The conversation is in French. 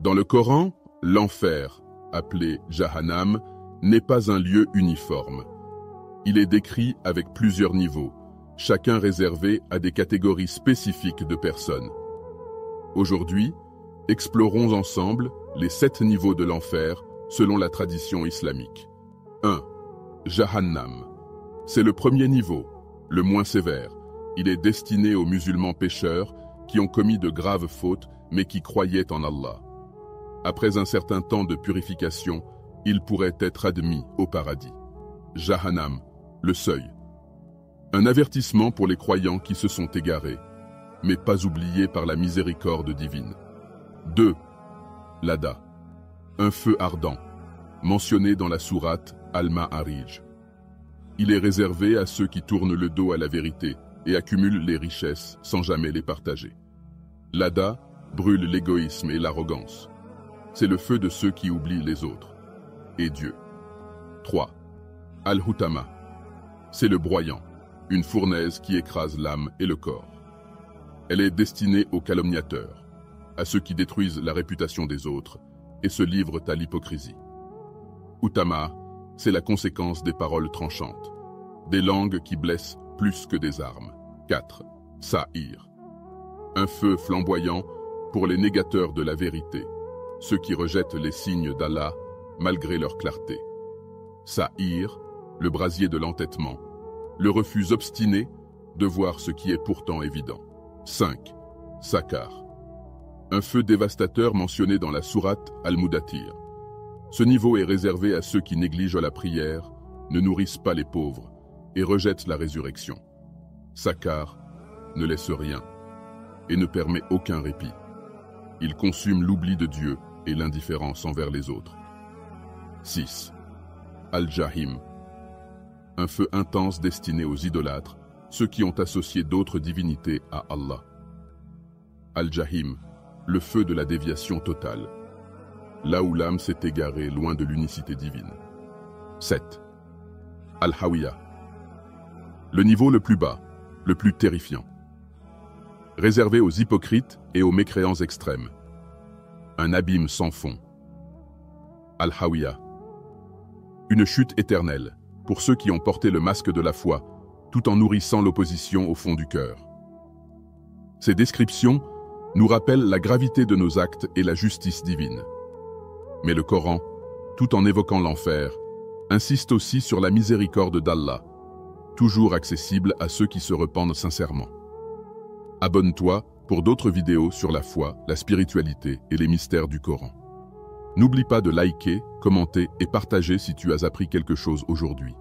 Dans le Coran, l'enfer, appelé Jahannam, n'est pas un lieu uniforme. Il est décrit avec plusieurs niveaux, chacun réservé à des catégories spécifiques de personnes. Aujourd'hui, explorons ensemble les 7 niveaux de l'enfer selon la tradition islamique. 1. Jahannam. C'est le premier niveau, le moins sévère. Il est destiné aux musulmans pécheurs qui ont commis de graves fautes mais qui croyaient en Allah. Après un certain temps de purification, ils pourraient être admis au paradis. Jahannam, le seuil. Un avertissement pour les croyants qui se sont égarés, mais pas oubliés par la miséricorde divine. 2. Lada. Un feu ardent, mentionné dans la sourate Al-Ma'arij. Il est réservé à ceux qui tournent le dos à la vérité et accumulent les richesses sans jamais les partager. Lada brûle l'égoïsme et l'arrogance. C'est le feu de ceux qui oublient les autres et Dieu. 3. Al-Hutama. C'est le broyant, une fournaise qui écrase l'âme et le corps. Elle est destinée aux calomniateurs, à ceux qui détruisent la réputation des autres et se livrent à l'hypocrisie. Hutama, c'est la conséquence des paroles tranchantes, des langues qui blessent plus que des armes. 4. Sa'ir. Un feu flamboyant pour les négateurs de la vérité, ceux qui rejettent les signes d'Allah malgré leur clarté. Sa'ir, le brasier de l'entêtement, le refus obstiné de voir ce qui est pourtant évident. 5. Sakar. Un feu dévastateur mentionné dans la sourate Al-Mudathir. Ce niveau est réservé à ceux qui négligent la prière, ne nourrissent pas les pauvres et rejettent la résurrection. Sakar ne laisse rien et ne permet aucun répit. Il consume l'oubli de Dieu et l'indifférence envers les autres. 6. Al-Jahim. Un feu intense destiné aux idolâtres, ceux qui ont associé d'autres divinités à Allah. Al-Jahim, le feu de la déviation totale, là où l'âme s'est égarée loin de l'unicité divine. 7. Al-Hawiya. Le niveau le plus bas, le plus terrifiant. Réservé aux hypocrites et aux mécréants extrêmes. Un abîme sans fond. Al-Hawiya. Une chute éternelle pour ceux qui ont porté le masque de la foi, tout en nourrissant l'opposition au fond du cœur. Ces descriptions nous rappellent la gravité de nos actes et la justice divine. Mais le Coran, tout en évoquant l'enfer, insiste aussi sur la miséricorde d'Allah, toujours accessible à ceux qui se repentent sincèrement. Abonne-toi pour d'autres vidéos sur la foi, la spiritualité et les mystères du Coran. N'oublie pas de liker, commenter et partager si tu as appris quelque chose aujourd'hui.